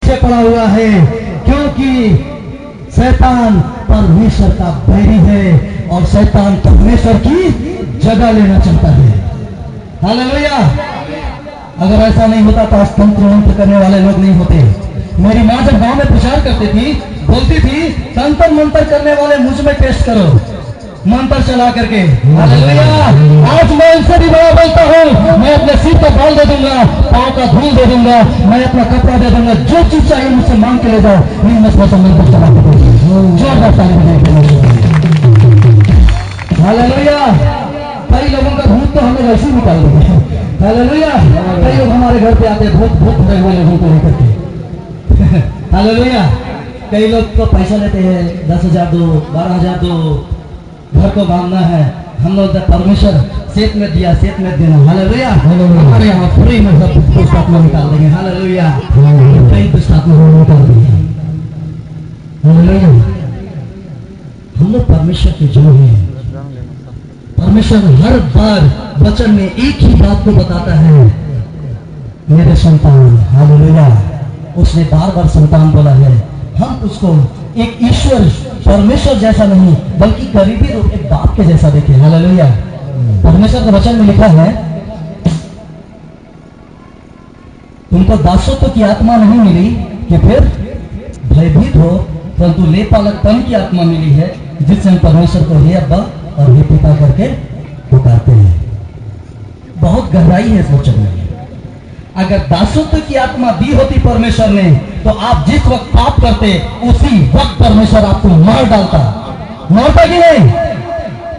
पीछे पड़ा हुआ है, क्योंकि शैतान परमेश्वर का बैरी है और शैतान परमेश्वर की जगह लेना चाहता है। हालेलुया। अगर ऐसा नहीं होता तो आज तंत्र मंत्र करने वाले लोग नहीं होते। मेरी माँ जब गांव में प्रचार करती थी, बोलती थी तंत्र मंत्र करने वाले मुझ में टेस्ट करो, मंत्र चला करके। हालेलुया। आज मैं इनसे भी बड़ा बोलता हूँ, मैं अपने सिर का बाल दे दूंगा, पाँव का धूल दे दूंगा, मैं अपना कपड़ा दे दूंगा, जो चीज चाहिए मुझसे मांग के ले जाओ, हिम्मत से मंत्र चला के दो। जोरदार ताली बजाइए। हालेलुया। कई लोगों का भूत तो हमें वैसे ही निकाल देंगे। हालेलुया। कई लोग हमारे घर पे आते भूत भूत भरे हुए लोगों को लेकर के। हालेलुया। कई लोग तो पैसा लेते हैं, 10,000 दो, 12,000 दो, घर को बांधना है। हम लोग परमेश्वर सेत में दिया, सेत में देना। हालेलुया। हमारे यहाँ फ्री में सब दुष्ट आत्मा निकाल देंगे। हालेलुया। कई दुष्ट आत्मा निकाल देंगे। हालेलुया। हम लोग परमेश्वर के जो हैं, परमेश्वर हर बार वचन में एक ही बात को बताता है, मेरे संतान। हालेलुया। उसने बार बार संतान बोला है। हम उसको एक ईश्वर परमेश्वर जैसा नहीं बल्कि करीबी रूप एक बाप के जैसा देखें। हालेलुया। परमेश्वर के वचन में लिखा है, तुमको दासत्व की आत्मा नहीं मिली कि फिर भयभीत हो, परंतु लेपालकपन की आत्मा मिली है, जिससे हम परमेश्वर को हे अब्बा और हे पिता करके पुकारते हैं। बहुत गहराई है इस वचन में। अगर दासत्व की आत्मा दी होती परमेश्वर ने, तो आप जिस वक्त पाप करते उसी वक्त परमेश्वर आपको मार डालता। मारता कि नहीं?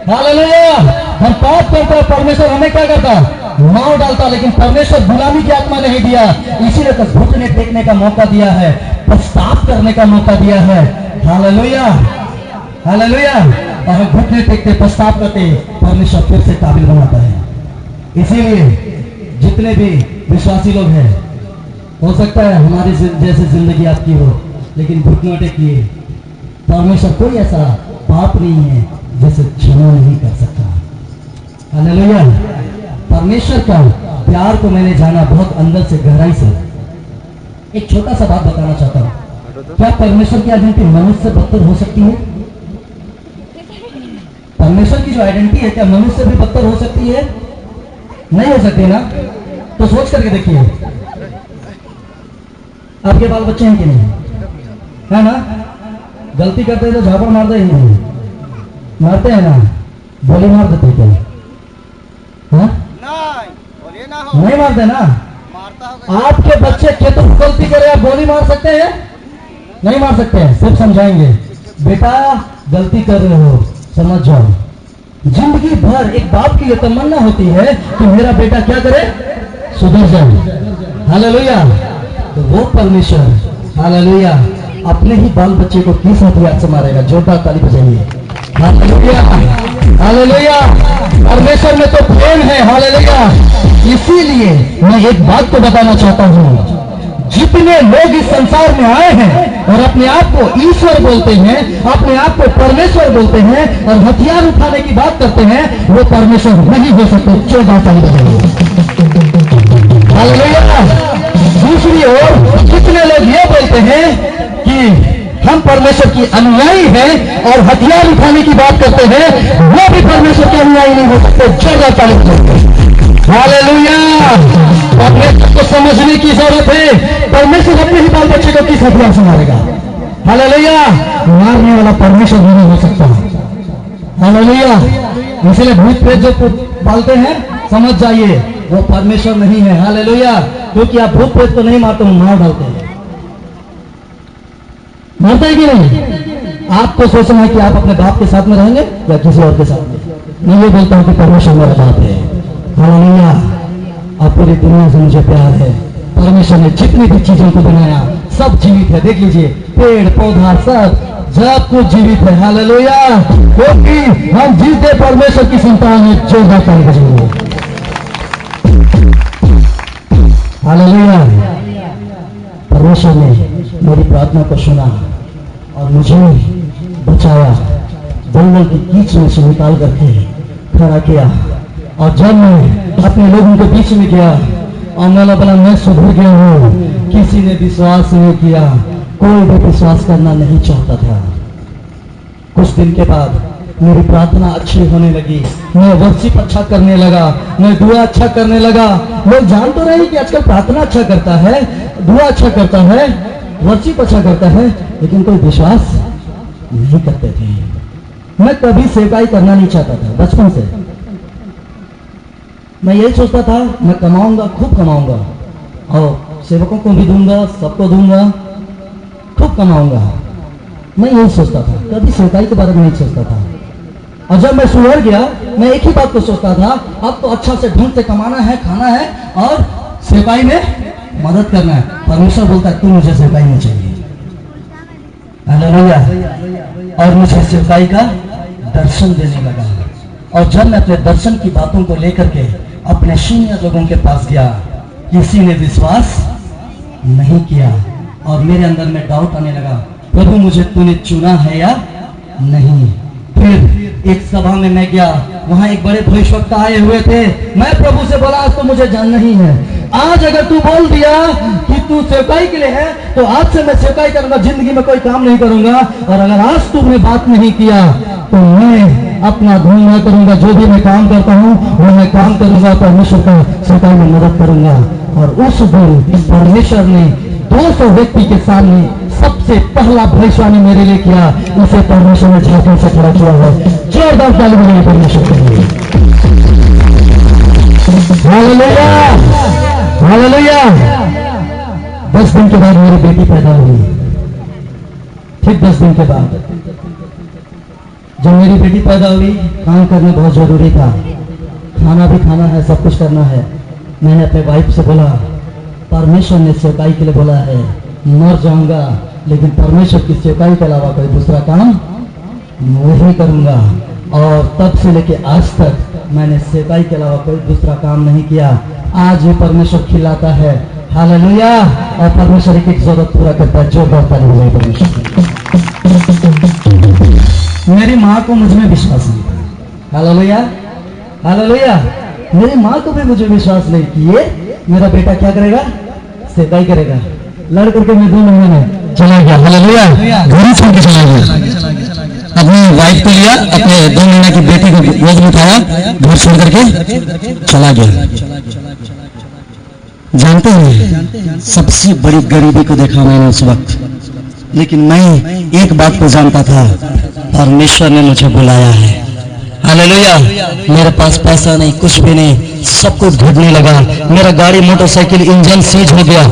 हालेलुया। हम पाप करते, परमेश्वर हमें क्या करता? मार डालता। लेकिन परमेश्वर गुलामी की आत्मा नहीं दिया, इसीलिए तो घुटने टेकने का मौका दिया है, पश्चाताप करने का मौका दिया है। हालेलुया। हालेलुया। और हम घुटने टेकते, पश्चाताप करते, परमेश्वर फिर से काबिल बनाता है। इसीलिए जितने भी विश्वासी लोग हैं, हो सकता है हमारी जैसे जिंदगी आपकी हो, लेकिन घुटने टेकिए। परमेश्वर कोई ऐसा पाप नहीं है जिसे क्षमा नहीं कर सकता। हालेलुया। परमेश्वर का प्यार को मैंने जाना बहुत अंदर से, गहराई से। एक छोटा सा बात बताना चाहता हूं। क्या परमेश्वर की आइडेंटिटी मनुष्य से बदतर हो सकती है? परमेश्वर की जो आइडेंटिटी है, क्या मनुष्य से भी बदतर हो सकती है? नहीं हो सकती ना। तो सोच करके देखिए, आपके बाल बच्चे हैं कि नहीं? है ना? गलती करते हैं तो झापड़ मारते ही नहीं, मारते हैं ना? बोली मार देते क्या? नहीं मारते ना? आपके बच्चे खेतों में गलती करे, आप गोली मार सकते हैं? नहीं मार सकते हैं। सिर्फ समझाएंगे, बेटा गलती कर रहे हो, समझ जाओ। जिंदगी भर एक बाप की यह तमन्ना होती है कि मेरा बेटा क्या करे? सुधर जाए। हालेलुया। तो वो परमेश्वर, हालेलुया, अपने ही बाल बच्चे को किस हथियार से मारेगा? जोरदार ताली बजाइए। हालेलुया। हालेलुया। परमेश्वर में तो प्रेम है। हालेलुया। इसीलिए मैं एक बात को बताना चाहता हूं, जितने लोग इस संसार में आए हैं और अपने आप को ईश्वर बोलते हैं, अपने आप को परमेश्वर बोलते हैं और हथियार उठाने की बात करते हैं, वो परमेश्वर नहीं हो सकते। जोरदार ताली बजाइए। हालेलुया। दूसरी ओर कितने लोग ये बोलते हैं कि हम परमेश्वर की अनुयायी हैं और हथियार उठाने की बात करते हैं, वो भी परमेश्वर के अनुयायी नहीं हो सकते। जोरदार ताली बजाइए। हालेलुया। परमेश्वर को समझने की जरूरत है। परमेश्वर अपने ही बाल बच्चे को किस हथियार से मारेगा? हालेलुया। मारने वाला परमेश्वर नहीं हो सकता। हालेलुया। इसलिए भूत प्रेत जो पालते हैं, समझ जाइए वो परमेश्वर नहीं है। हालेलुया। क्योंकि आप भूत प्रेत को नहीं मारते, मार डालते हैं। मारते हैं कि नहीं? आपको सोचना है कि आप अपने बाप के साथ में रहेंगे या किसी और के साथ में। मैं ये बोलता हूं कि परमेश्वर मेरा बाप है। हालेलुया। अब पूरी दुनिया से मुझे प्यार है। परमेश्वर ने जितनी भी चीजों को बनाया सब जीवित है। देख लीजिए, पेड़ पौधा सब कुछ जीवित है। हालेलुया। क्योंकि हम जीते परमेश्वर की संतान है। जोरदार ताली बजाइए। हालेलुया। परमेश्वर ने मेरी प्रार्थना को सुना और मुझे बचाया, जंगल की कीच में से निकाल करके खड़ा किया। और जब मैं अपने लोगों के बीच में गया और मैंने बोला मैं सुधर गया हूँ, किसी ने विश्वास नहीं किया, कोई भी विश्वास करना नहीं चाहता था। कुछ दिन के बाद मेरी प्रार्थना अच्छी होने लगी, मैं वर्शिप अच्छा करने लगा, मैं दुआ अच्छा करने लगा। लोग जान तो रहे कि आजकल प्रार्थना अच्छा करता है, दुआ अच्छा करता है, वर्शिप अच्छा करता है, लेकिन कोई विश्वास नहीं करते थे। मैं कभी सेवकाई करना नहीं चाहता था। बचपन से मैं यही सोचता था, मैं कमाऊंगा, खूब कमाऊंगा और सेवकों को भी दूंगा, सबको दूंगा, खूब कमाऊंगा। मैं यही सोचता था, कभी सेवकाई के बारे में नहीं सोचता था। और जब मैं सुधर गया, मैं एक ही बात को सोचता था, अब तो अच्छा से ढंग से कमाना है, खाना है और सेवकाई में मदद करना है। परमेश्वर बोलता है तू मुझे सेवकाई में चाहिए। हालेलुया। और मुझे सेवकाई का दर्शन देने लगा। और जब मैं अपने दर्शन की बातों को लेकर के अपने सीनियर लोगों के पास गया, किसी ने विश्वास नहीं किया और मेरे अंदर में डाउट आने लगा, प्रभु मुझे तूने चुना है या नहीं। फिर एक सभा में मैं गया, वहां एक बड़े भविष्यवक्ता आए हुए थे। मैं प्रभु से बोला आज तो मुझे जानना ही है, आज अगर तू बोल दिया कि तू सेवकाई के लिए है तो आज से मैं सेवकाई करूंगा, जिंदगी में कोई काम नहीं करूंगा। और अगर आज तुमने बात नहीं किया तो मैं अपना धूम न करूंगा, जो भी मैं काम करता हूँ वो मैं काम करूंगा, परमेश्वर का सेवकाई में मदद करूंगा। और उस दिन परमेश्वर ने 200 व्यक्ति के सामने सबसे पहला भविष्यवाणी मेरे लिए किया। उसे परमेश्वर ने झांकी से खड़ा किया है। जोरदार ताली बजाइए परमेश्वर के लिए। Hallelujah, hallelujah. 10 दिन के बाद मेरी बेटी पैदा हुई। ठीक 10 दिन के बाद जब मेरी बेटी पैदा हुई, काम करना बहुत जरूरी था, खाना भी खाना है, सब कुछ करना है। मैंने अपने वाइफ से बोला, परमेश्वर ने सेवकाई के लिए बोला है, मर जाऊंगा लेकिन परमेश्वर की सेवकाई के अलावा कोई दूसरा काम नहीं करूंगा। और तब से लेके आज तक मैंने सेवकाई के अलावा कोई दूसरा काम नहीं किया। आज भी परमेश्वर खिलाता है। हालेलुया। और परमेश्वर एक एक जरूरत पूरा करता है। जोरदार ताली बजाइए परमेश्वर। मेरी माँ को मुझ में विश्वास नहीं था। Hallelujah, hallelujah. मेरी माँ को भी मुझे विश्वास नहीं कि ये मेरा बेटा क्या करेगा, सेवकाई करेगा। लड़ करके मैं 2 महीने में चला गया। हालेलुया। घर ही छोड़ के चला गया। अपनी वाइफ को लिया, अपने 2 महीने की बेटी को गोद में उठाया, घर छोड़ करके चला गया। जानते हैं सबसे बड़ी गरीबी को देखा मैंने उस वक्त, लेकिन मैं एक बात को जानता था, परमेश्वर ने मुझे बुलाया है। हालेलुया। मेरे पास पैसा नहीं, कुछ भी नहीं, सब कुछ घटने लगा। मेरा गाड़ी मोटरसाइकिल इंजन सीज हो गया।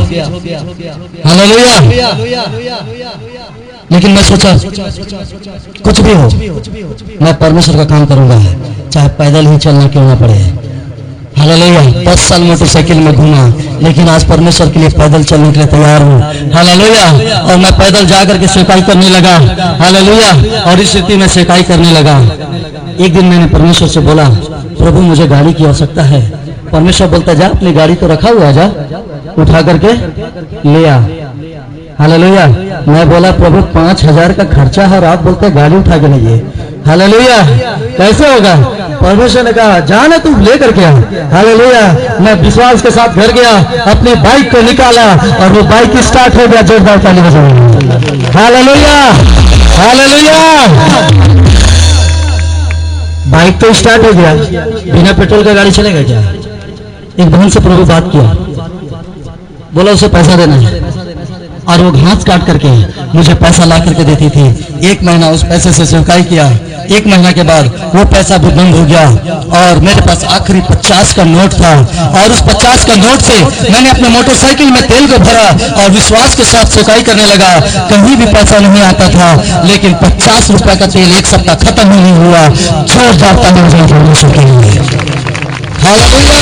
हालेलुया। लेकिन मैं सोचा कुछ भी हो मैं परमेश्वर का काम करूंगा, चाहे पैदल ही चलना क्यों ना पड़े। हालेलुया। 10 साल मोटरसाइकिल में घूमा, लेकिन आज परमेश्वर के लिए पैदल चलने के लिए तैयार हूँ। हालेलुया। और मैं पैदल जाकर के सेवकाई करने लगा। हालेलुया। और इस स्थिति में सेवकाई करने लगा। एक दिन मैंने परमेश्वर से बोला, प्रभु मुझे गाड़ी की आवश्यकता है। परमेश्वर बोलता जा अपनी गाड़ी तो रखा हुआ, जा उठा करके ले आ। हालेलुया। मैं बोला प्रभु 5000 का खर्चा है और आप बोलते गाड़ी उठा के नहीं है। हालेलुया। कैसे होगा? परमेश्वर ने कहा जाना तू ले करके आ। हालेलुया। मैं विश्वास के साथ घर गया, अपनी बाइक को निकाला और वो बाइक स्टार्ट हो गया। जोरदार ताली बजाइए। हालेलुया, हालेलुया। बाइक तो स्टार्ट हो गया, बिना पेट्रोल का गाड़ी चलेगा क्या? एक बहन से प्रभु बात किया, बोला उसे पैसा देना है और वो घास काट करके मुझे पैसा ला करके देती थी। 1 महीना उस पैसे से सेवकाई किया। 1 महीना के बाद वो पैसा भी बंद हो गया और मेरे पास आखिरी 50 का नोट था और उस 50 का नोट से मैंने अपने मोटरसाइकिल में तेल को भरा और विश्वास के साथ सेवकाई करने लगा। कहीं भी पैसा नहीं आता था, लेकिन 50 रुपए का तेल 1 सप्ताह खत्म ही नहीं हुआ। जोरदार ताली बजाइए। हालेलुया।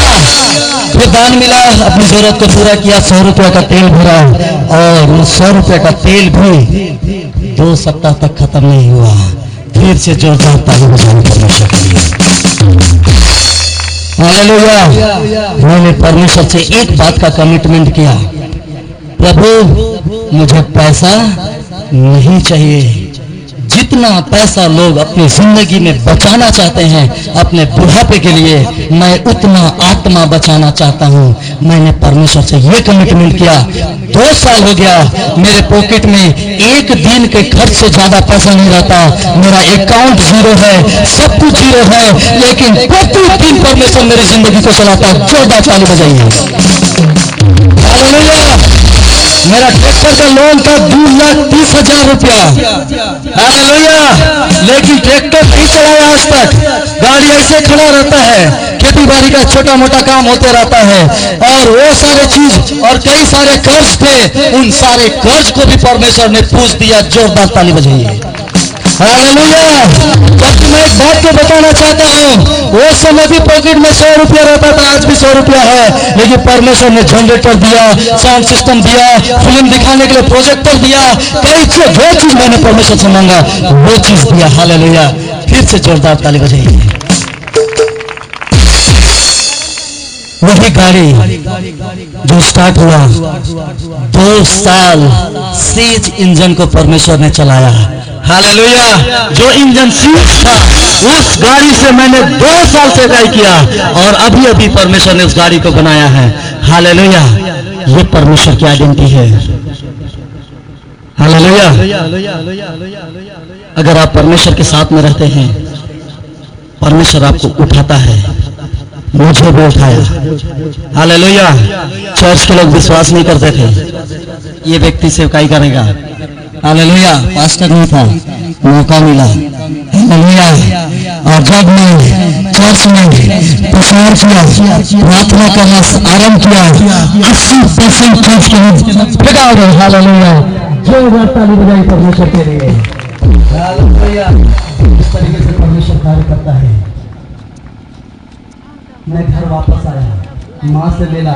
फिर दान मिला, अपनी जरूरत को पूरा किया, 100 रुपए का तेल भरा और उस 100 रुपए का तेल भी 2 सप्ताह तक खत्म नहीं हुआ। फिर से जोरदार ताली बजाने परमेश्वर के लिए। हालेलुया। मैंने परमेश्वर से एक बात का कमिटमेंट किया, प्रभु मुझे पैसा नहीं चाहिए। जितना पैसा लोग अपनी जिंदगी में बचाना चाहते हैं अपने बुढ़ापे के लिए, मैं उतना आत्मा बचाना चाहता हूं। मैंने परमेश्वर से यह कमिटमेंट किया, 2 साल हो गया, मेरे पॉकेट में एक दिन के खर्च से ज्यादा पैसा नहीं रहता, मेरा अकाउंट जीरो है, सब कुछ जीरो है, लेकिन प्रतिदिन परमेश्वर मेरी जिंदगी को चलाता है। जोरदार ताली बजाइए। हालेलुया। मेरा ट्रैक्टर का लोन था 2,30,000 रुपया। हालेलुया। लेकिन ट्रैक्टर नहीं चलाया आज तक, गाड़ी ऐसे खड़ा रहता है, खेती बाड़ी का छोटा मोटा काम होते रहता है, और वो सारे चीज और कई सारे कर्ज थे, उन सारे कर्ज को भी परमेश्वर ने पूछ दिया। जोरदार ताली बजाइए। हालेलुया। जबकि मैं एक बात को बताना चाहता हूँ, वो समय भी पॉकेट में 100 रुपया रहता था, आज भी 100 रुपया है, लेकिन परमेश्वर ने जनरेटर दिया, साउंड सिस्टम दिया, फिल्म दिखाने के लिए प्रोजेक्टर दिया, कई चीज, जो चीज मैंने परमेश्वर से मांगा वो चीज दिया। हालेलुया। फिर से जोरदार ताली बजाइए। वही गाड़ी जो स्टार्ट हुआ, 2 साल सीज इंजन को परमेश्वर ने चलाया। हालेलुया। जो इंजन सीज था, उस गाड़ी से मैंने 2 साल से तय किया, और अभी अभी परमेश्वर ने उस गाड़ी को बनाया है। हालेलुया। ये परमेश्वर की आइडेंटिटी है। हालेलुया। अगर आप परमेश्वर के साथ में रहते हैं, परमेश्वर आपको उठाता है। मुझे भी उठाया। हालेलुया। चर्च के लोग विश्वास नहीं करते थे, ये व्यक्ति सेवकाई करेगा। हालेलुया। पास्टर नहीं था, मौका मिला। हालेलुया। और जब मैं चर्च में प्रचार किया, प्रार्थना करना आरंभ किया, 80% चर्च के लोग फिदा हो गए। हालेलुया। जोरदार ताली बजाई परमेश्वर के लिए। हालेलुया। इस तरीके से परमेश्वर कार्य करता है। मैं घर वापस आया, माँ से मिला,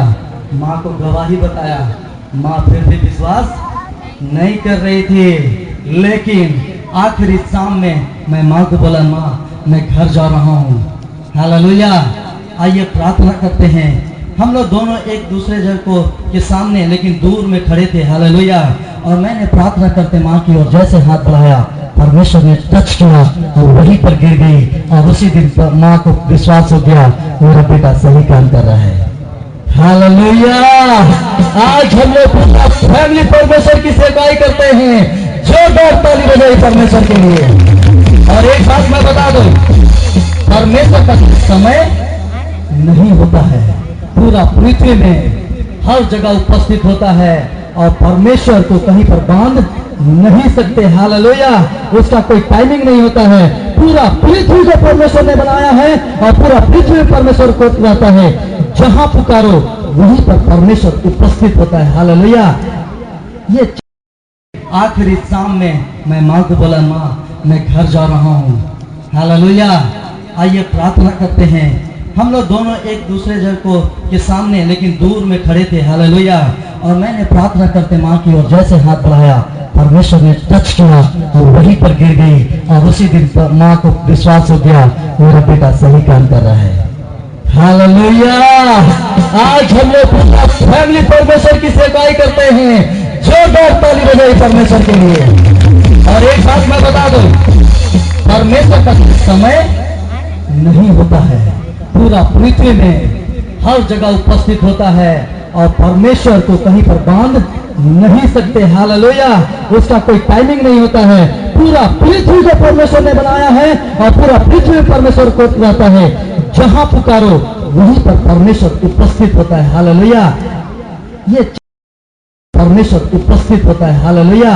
माँ को गवाही बताया, माँ फिर भी विश्वास नहीं कर रही थी, लेकिन आखिरी शाम में मैं माँ को बोला, माँ मैं घर जा रहा हूँ। हालेलुया। आइए प्रार्थना करते हैं। हम लोग दोनों एक दूसरे जन को के सामने लेकिन दूर में खड़े थे। हालेलुया। और मैंने प्रार्थना करते माँ की ओर जैसे हाथ बढ़ाया, परमेश्वर ने टच किया और वहीं पर गिर गई, और उसी दिन माँ को विश्वास हो गया, मेरा बेटा सही काम कर रहा है। हालेलुया। आज हम लोग पूरा फैमिली परमेश्वर की सेवाई करते हैं। जोरदार ताली बजाई परमेश्वर के लिए। और एक बात मैं बता दूं, परमेश्वर का समय नहीं होता है, पूरा पृथ्वी में हर जगह उपस्थित होता है, और परमेश्वर को कहीं पर बांध नहीं सकते। हालेलुया। उसका कोई टाइमिंग नहीं होता है। पूरा पृथ्वी को परमेश्वर ने बनाया है, और पूरा पृथ्वी परमेश्वर को रहता है। जहां पुकारो वहीं पर परमेश्वर उपस्थित होता है। हालेलुया। ये आखिरी शाम में मैं माँ को बोला, माँ मैं घर जा रहा हूँ। हालेलुया। आइए प्रार्थना करते हैं। हम लोग दोनों एक दूसरे जन को के सामने लेकिन दूर में खड़े थे। हालेलुया। और मैंने प्रार्थना करते माँ की ओर जैसे हाथ बढ़ाया, परमेश्वर ने टच किया और वहीं पर गिर गई, और उसी दिन माँ को विश्वास हो गया, मेरा बेटा सही काम कर रहा है। हालेलुया। आज हम लोग पूरा फैमिली परमेश्वर की सेवाई करते हैं। जोरदार ताली बजाई परमेश्वर के लिए। और एक बात मैं बता दूं, परमेश्वर का समय नहीं होता है, पूरा पृथ्वी में हर जगह उपस्थित होता है, और परमेश्वर को कहीं पर बांध नहीं सकते। हालेलुया। उसका कोई टाइमिंग नहीं होता है। पूरा पृथ्वी को परमेश्वर ने बनाया है, और पूरा पृथ्वी परमेश्वर को रहता है। जहां पुकारो वहीं पर परमेश्वर उपस्थित होता है। हालेलुया। ये परमेश्वर उपस्थित होता है। हालेलुया।